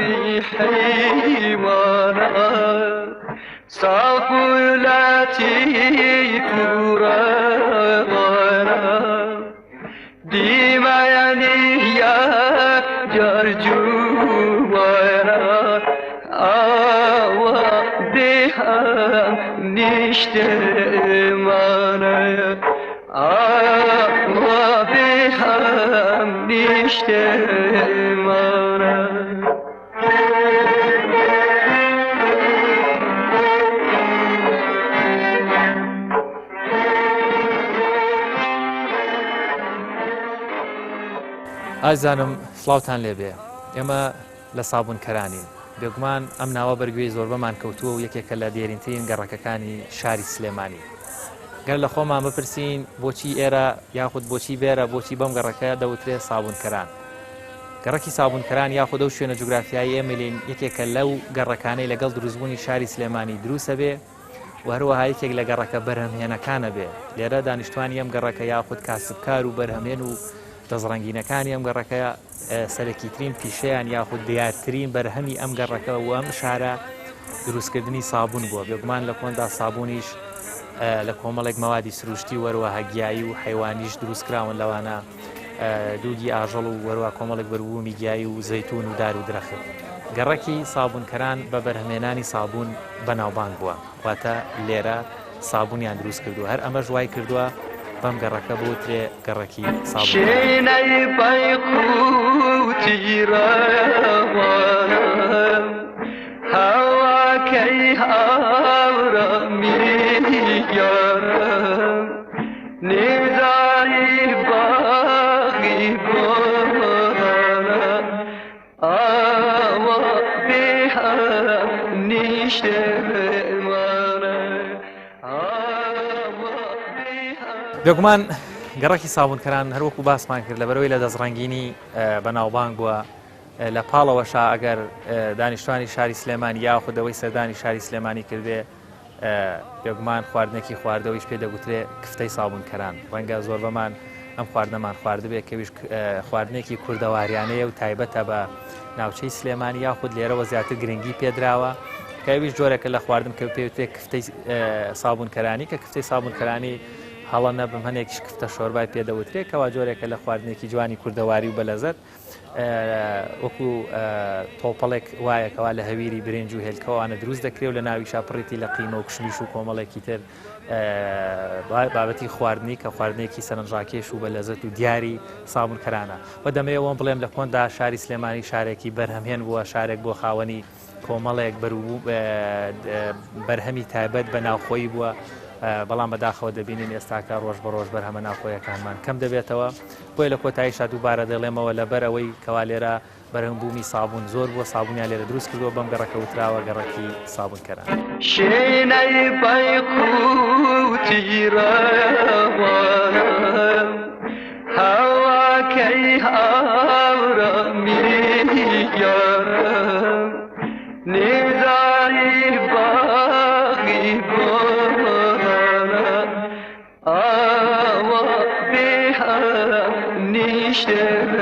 بی حیمانا صافولتی پورا دیما یعنی یا جرجوانا آوا بهم نیشته مانه آوا بهم نیشته مانه ئازانم سڵاوتان لێبێ ئێمە لە سابوونکەرانین بێگومان ئەم ناوە بەرگوێی زۆربەمان کەوتووە و یەکێکە لە دێرینترین گەڕەکەکانی شاری سلێمانی گەر لە خۆمان بپرسین بۆچی ئێرە یاخود بۆچی بێرە بۆچی بەم گەڕەکە دەوترێت سابوونکەران گەڕەکی سابوونکەران یاخود ئەو شوێنە جوگرافیایی ئێمەلین یەکێکە لەو گەڕەکانەی لەگەڵ دروستبوونی شاری سلێمانی دروسە بێ و هەروەها یەکێک لە گەڕەکە بەرهەمهێنەکانە بێ لێرە دانیشتوانی ئەم گەڕەکە یاخود کاسبکار و بەرهەمهێن و دەزڕەنگینەکانی ئەم گەڕەکە سەرەکیترین پیشەیان یاخود دیارترین بەرهەمی ئەم گەڕەکە و ئەم شارە دروستکردنی سابوون بووە بێگومان لە کۆندا سابوونیش لە کۆمەڵێک مەوادی سروشتی وەروەها گیایی و حیوانیش دروستکراون لەوانە دووگی ئاژەڵ و وەروە کۆمەڵێک بەربوومی گیایی و زەیتون و دار و درەخت گەڕەکی سابوونکەران بە بەرهەمێنانی سابوون بەناوبانگ بووە واتە لێرە سابوونیان دروست کردووە هەر ئەمە ژوای کردووە بەم گەڕەکە بوترێ گەڕەکی شوێنەی بەیقوتی ڕەوانم هەواکەی هاوڕەمیگەرم نێزایی باغی گۆڕانم ئاوا بێهم نیشتێمانە بێگومان گەڕەکی سابوونکەران هەروەکو باسمان کرد لەبەرەوەی لە دەزڕەنگینی بەناوبانگ بووە لە پاڵەوەشا ئەگەر دانیشتوانی شاری سلێمانی یاخودەوەی سەردانی شاری سلێمانی کردێ بێگومان خواردنێکی خواردەوەیش پێ دەگوترێ کفتەی سابوونکەران ڕەنگە زۆر بەمان ئەم خواردنەمان خواردبێ کەویش خواردنێکی کوردەواریانەیە و تایبەتە بە ناوچەی سلێمانی یاخود لێرەوە زیاتر گرنگی پێدراوە کەویش جۆرێکە لە خواردن کە پێوتێ کفتەی سابوونکەرانی کە کفتەی سابوونکەرانی هەڵە نەبم هەنێکیش کفتە شۆربای پێدەوترێت کەوا جۆرێکە لە خواردنێکی جوانی کوردەواری و بەلەزەت وەکو تۆپەڵێک وایەکەوا لە هەویری برنج و هێلکەوانە دروست دەکرێت و لە ناوی شاپڕێتی لە قیمە و کشمیش و کۆمەڵێکی تر بابەتی خواردنی کە خواردنێکی سەرنجڕاکێش و بەلەزەت و دیاری سابوونکەرانە و دەمەوێت بڵێم لە کۆندا شاری سلێمانی شارێکی بەرهەمهێن بووە شارێک بۆ خاوەنی کۆمەڵێک بەرهەمی تایبەت بە ناوخۆیی بووە بەڵام بەداخەوە دەبینین ئێستاکە ڕۆژ بە ڕۆژ بەرهەمە ناوخۆیەکانمان کەم دەبێتەوە بۆیە لە کۆتاییشا دووبارە دەڵێمەوە لەبەر ئەوەی کەوا لێرە بەرهەمبوومی سابوون زۆر بووە سابوونیان لێرە دروست کردووە بەم گەڕەکە وتراوە گەڕەکی سابوونکەران شوێنەی بەیقوتی ڕەوانم هەواکەی هاوڕەمیگەرم نێزایی باغی گۆڕانم ئاوا بێهم نیشتێمانە